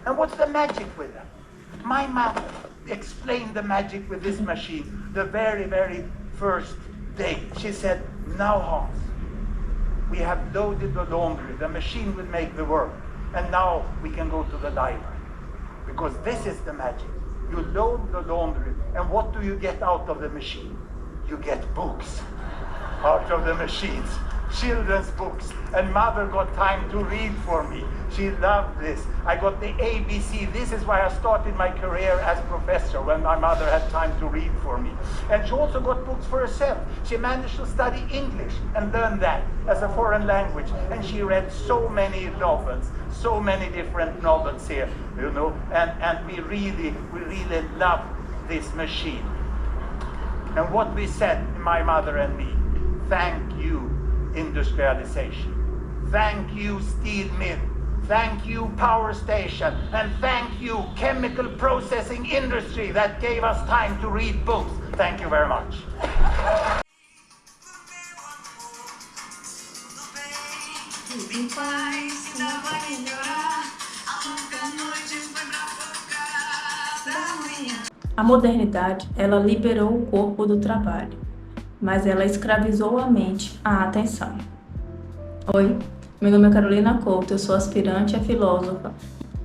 And what's the magic with them? My mother explained the magic with this machine the very, very first day. She said, now Hans, we have loaded the laundry. The machine will make the work. And now we can go to the library. Because this is the magic. You load the laundry, and what do you get out of the machine? You get books out of the machines. Children's books. And mother got time to read for me. She loved this. I got the ABC. This is why I started my career as professor, when my mother had time to read for me. And she also got books for herself. She managed to study English and learn that as a foreign language. And she read so many novels, so many different novels here, you know. And we really love this machine. And what we said, my mother and me, thank you, industrialization. Thank you, steel mill. Thank you, power station. And thank you, chemical processing industry that gave us time to read books. Thank you very much. A modernidade, ela liberou o corpo do trabalho, mas ela escravizou a mente à atenção. Oi, meu nome é Carolina Couto, eu sou aspirante a filósofa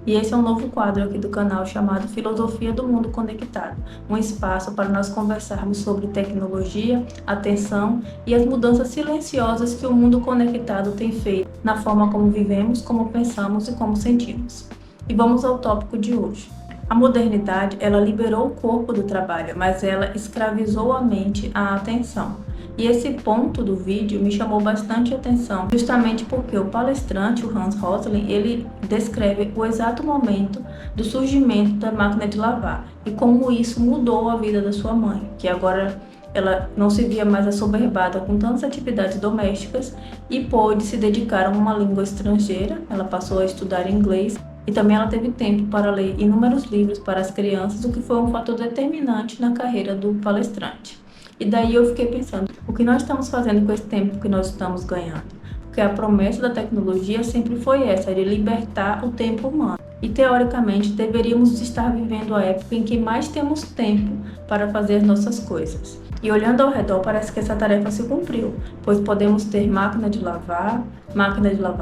e esse é um novo quadro aqui do canal chamado Filosofia do Mundo Conectado, um espaço para nós conversarmos sobre tecnologia, atenção e as mudanças silenciosas que o mundo conectado tem feito na forma como vivemos, como pensamos e como sentimos. E vamos ao tópico de hoje. A modernidade, ela liberou o corpo do trabalho, mas ela escravizou a mente à atenção. E esse ponto do vídeo me chamou bastante atenção, justamente porque o palestrante, o Hans Rosling, ele descreve o exato momento do surgimento da máquina de lavar e como isso mudou a vida da sua mãe, que agora ela não se via mais assoberbada com tantas atividades domésticas e pôde se dedicar a uma língua estrangeira. Ela passou a estudar inglês. E também ela teve tempo para ler inúmeros livros para as crianças, o que foi um fator determinante na carreira do palestrante. E daí eu fiquei pensando, o que nós estamos fazendo com esse tempo que nós estamos ganhando? Porque a promessa da tecnologia sempre foi essa, de libertar o tempo humano. E teoricamente deveríamos estar vivendo a época em que mais temos tempo para fazer as nossas coisas. E olhando ao redor, parece que essa tarefa se cumpriu, pois podemos ter máquina de lavar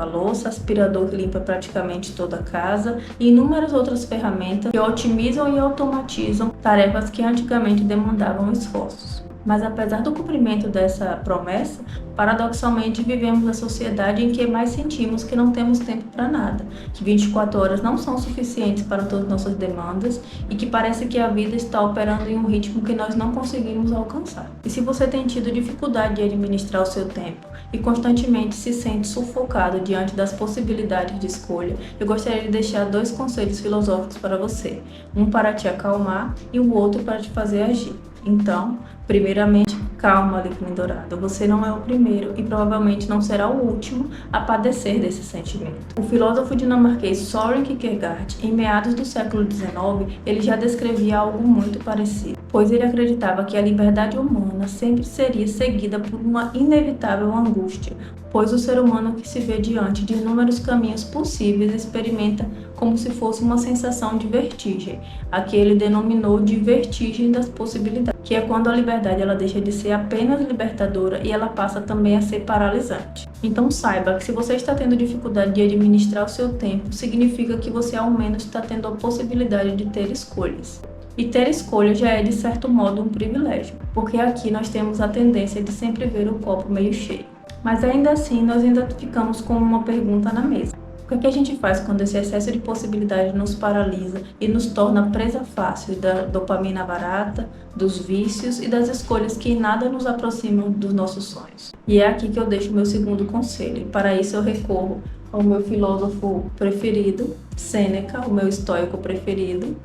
louça, aspirador que limpa praticamente toda a casa e inúmeras outras ferramentas que otimizam e automatizam tarefas que antigamente demandavam esforços. Mas apesar do cumprimento dessa promessa, paradoxalmente vivemos a sociedade em que mais sentimos que não temos tempo para nada, que 24 horas não são suficientes para todas as nossas demandas e que parece que a vida está operando em um ritmo que nós não conseguimos alcançar. E se você tem tido dificuldade de administrar o seu tempo e constantemente se sente sufocado diante das possibilidades de escolha, eu gostaria de deixar 2 conselhos filosóficos para você, um para te acalmar e o outro para te fazer agir. Então, primeiramente, calma, alecrim dourado. Você não é o primeiro e provavelmente não será o último a padecer desse sentimento. O filósofo dinamarquês Søren Kierkegaard, em meados do século XIX, ele já descrevia algo muito parecido, pois ele acreditava que a liberdade humana sempre seria seguida por uma inevitável angústia, pois o ser humano que se vê diante de inúmeros caminhos possíveis experimenta como se fosse uma sensação de vertigem, a que ele denominou de vertigem das possibilidades, que é quando a liberdade ela deixa de ser apenas libertadora e ela passa também a ser paralisante. Então saiba que se você está tendo dificuldade de administrar o seu tempo, significa que você ao menos está tendo a possibilidade de ter escolhas. E ter escolha já é de certo modo um privilégio, porque aqui nós temos a tendência de sempre ver o copo meio cheio. Mas ainda assim, nós ainda ficamos com uma pergunta na mesa. O que a gente faz quando esse excesso de possibilidade nos paralisa e nos torna presa fácil da dopamina barata, dos vícios e das escolhas que em nada nos aproximam dos nossos sonhos? E é aqui que eu deixo o meu segundo conselho. E para isso eu recorro ao meu filósofo preferido, Sêneca, o meu estoico preferido.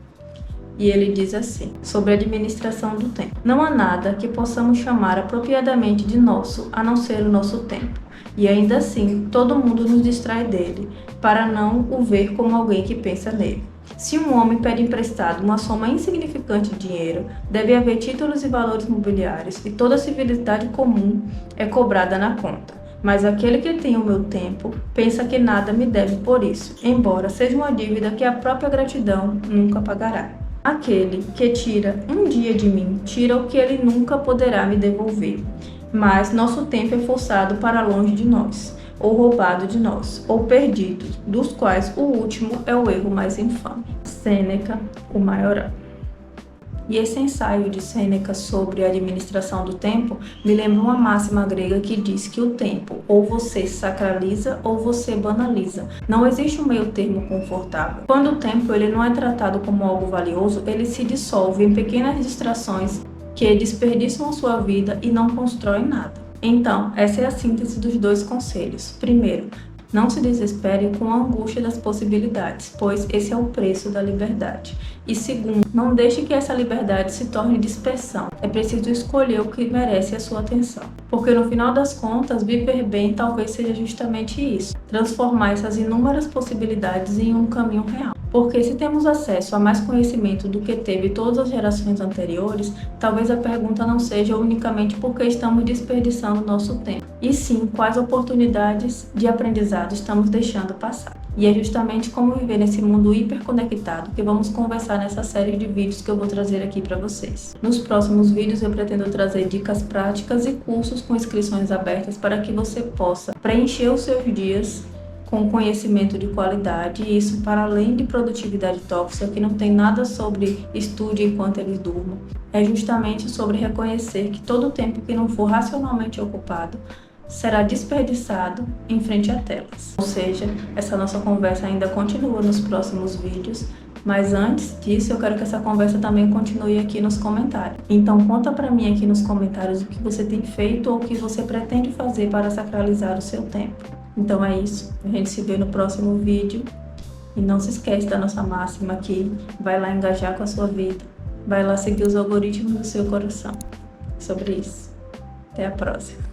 E ele diz assim, sobre a administração do tempo: não há nada que possamos chamar apropriadamente de nosso, a não ser o nosso tempo. E ainda assim, todo mundo nos distrai dele, para não o ver como alguém que pensa nele. Se um homem pede emprestado uma soma insignificante de dinheiro, deve haver títulos e valores mobiliários, e toda a civilidade comum é cobrada na conta. Mas aquele que tem o meu tempo pensa que nada me deve por isso, embora seja uma dívida que a própria gratidão nunca pagará. Aquele que tira um dia de mim, tira o que ele nunca poderá me devolver. Mas nosso tempo é forçado para longe de nós, ou roubado de nós, ou perdido, dos quais o último é o erro mais infame. Sêneca, o Maiorão. E esse ensaio de Sêneca sobre a administração do tempo me lembra uma máxima grega que diz que o tempo ou você sacraliza ou você banaliza. Não existe um meio termo confortável. Quando o tempo ele não é tratado como algo valioso, ele se dissolve em pequenas distrações que desperdiçam a sua vida e não constroem nada. Então, essa é a síntese dos dois conselhos. Primeiro, não se desespere com a angústia das possibilidades, pois esse é o preço da liberdade. E segundo, não deixe que essa liberdade se torne dispersão. É preciso escolher o que merece a sua atenção. Porque no final das contas, viver bem talvez seja justamente isso. Transformar essas inúmeras possibilidades em um caminho real. Porque se temos acesso a mais conhecimento do que teve todas as gerações anteriores, talvez a pergunta não seja unicamente por que estamos desperdiçando nosso tempo, e sim quais oportunidades de aprendizado estamos deixando passar. E é justamente como viver nesse mundo hiperconectado que vamos conversar nessa série de vídeos que eu vou trazer aqui para vocês. Nos próximos vídeos eu pretendo trazer dicas práticas e cursos com inscrições abertas para que você possa preencher os seus dias com conhecimento de qualidade, e isso para além de produtividade tóxica, que não tem nada sobre estude enquanto eles durmam. É justamente sobre reconhecer que todo o tempo que não for racionalmente ocupado será desperdiçado em frente a telas. Ou seja, essa nossa conversa ainda continua nos próximos vídeos, mas antes disso eu quero que essa conversa também continue aqui nos comentários. Então conta pra mim aqui nos comentários o que você tem feito ou o que você pretende fazer para sacralizar o seu tempo. Então é isso, a gente se vê no próximo vídeo e não se esquece da nossa máxima aqui, vai lá engajar com a sua vida, vai lá seguir os algoritmos do seu coração. Sobre isso. Até a próxima.